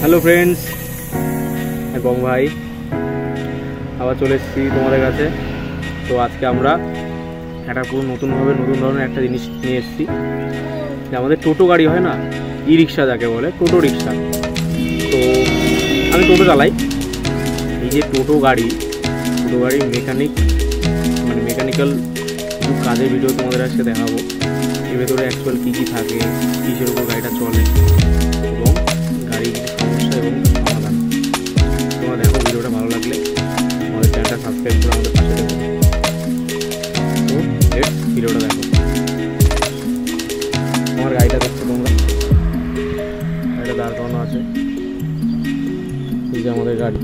Hello friends এবং ভাই, আবার চলে এসেছি তোমাদের কাছে। তো আজকে আমরা একটা পুরো নতুন ধরনের একটা জিনিস নিয়ে এসেছি। আমাদের টোটো গাড়ি হয় না, ই রিক্সা যাকে বলে, টোটো রিক্সা। তো আমি টোটো চালাই। এই যে টোটো গাড়ি মেকানিক্যাল কিছু কাজের ভিডিও তোমাদের আজকে দেখাবো। এর ভেতরে অ্যাকচুয়াল কী কী থাকে, কিসের উপর গাড়িটা চলে এবং গাড়ির সমস্যা এবং সমাধান। তোমরা দেখো, ভিডিওটা ভালো লাগলে আমাদের চ্যানেলটা সাবস্ক্রাইব করে আমাদের পাশে দেখো। তো লেটস ভিডিওটা দেখো। আমার গাড়িটা দেখছো তোমরা, গাড়িটা দাঁড় করানো আছে। এই যে আমাদের গাড়ি,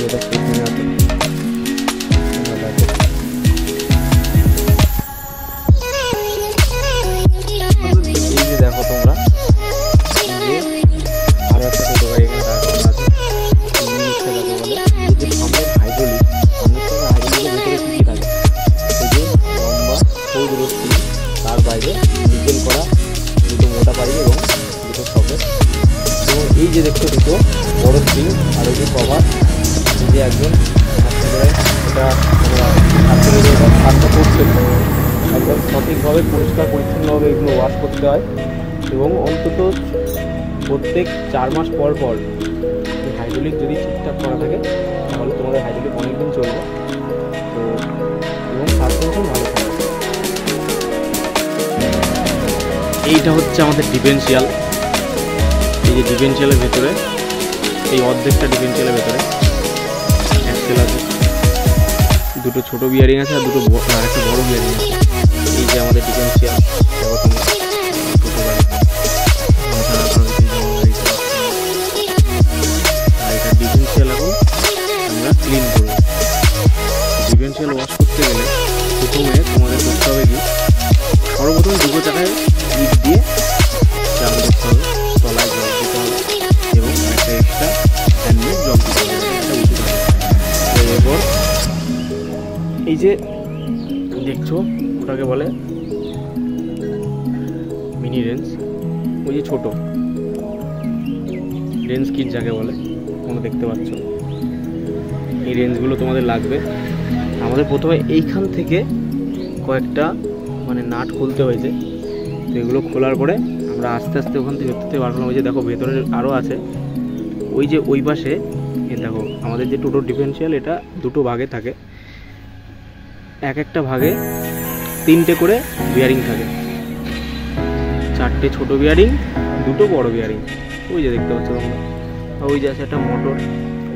এটা স্টেশনে আছে। দেখো তোমরা, আরো একটা ছোট গাড়ি এখানে দাঁড় করানো আছে। যে সামনের হাইড্রোলিক, হাইড্রোলিকের ভিতরে কী কী থাকে, এই যে লম্বা সৌর স্প্রিং, তার বাইরে নিকেল করা দুটো মোটা পাইপ এবং দুটো সকেট, এবং এই যে দেখছো দুটো বড় স্প্রিং আর এই যে কভার। এই যে একজন হাতে করে এটা হাতটা করছে, একদম সঠিকভাবে পরিষ্কার পরিচ্ছন্নভাবে এগুলো ওয়াশ করতে হয় এবং অন্তত প্রত্যেক 4 মাস পর পর হাইড্রোলিক যদি ঠিকঠাক করা থাকে তাহলে তোমাদের হাইড্রোলিক অনেকদিন চলবে। তো এবং সাসপেনশন ভালো থাকবে। এইটা হচ্ছে আমাদের ডিফারেন্সিয়াল। এই যে ডিফারেন্সিয়ালের ভেতরে, এই অর্ধেকটা ডিফারেন্সিয়ালের ভেতরে অ্যাক্সেল আছে, দুটো ছোটো বিয়ারিং আছে আর একটা বড় বিয়ারিং আছে। এই যে আমাদের ডিফারেন্সিয়াল, ডিফারেন্সিয়াল এখন আমরা ক্লিন করবো। ডিফারেন্সিয়াল ওয়াশ করতে গেলে প্রথমে তোমাদের করতে হবে কি, সর্বপ্রথম দুটো চাকায় ইট দিয়ে চাল করতে হবে, তলায় জল দিতে হবে এবং একটা এক্সট্রা হ্যান্ডমেড জল দিতে হবে, একটা উঁচু থাকে। এরপর এই যে দেখছো ওটাকে বলে মিনি রেঞ্জ, ওই যে ছোটো রেঞ্জ কিট যাকে বলে তোমরা দেখতে পাচ্ছ। এই রেঞ্জগুলো তোমাদের লাগবে। আমাদের প্রথমে এইখান থেকে কয়েকটা নাট খুলতে হয়েছে। তো এগুলো খোলার পরে আমরা আস্তে আস্তে ওখান থেকে বার করলাম। ওই যে দেখো ভেতরে আরও আছে, ওই যে ওই পাশে দেখো আমাদের যে টোটো ডিফারেন্সিয়াল, এটা দুটো ভাগে থাকে। এক একটা ভাগে 3টে করে বিয়ারিং থাকে, 4টে ছোটো বিয়ারিং, 2টো বড় বিয়ারিং। ওই যে দেখতে পাচ্ছ তোমরা, ওই যে আছে একটা মোটর,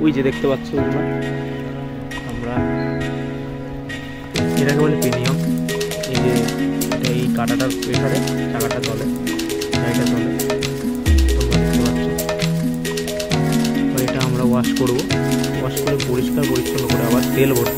ওই যে দেখতে পাচ্ছ তোমরা। আমরা এটাকে বলে পিনিয়ন। এই যে এই কাঁটাটার প্রেসারে চাকাটা চলে, গাড়িটা চলে, তোমরা দেখতে পাচ্ছ। তো এটা আমরা ওয়াশ করবো, ওয়াশ করে পরিষ্কার পরিচ্ছন্ন করে আবার তেল ভরতে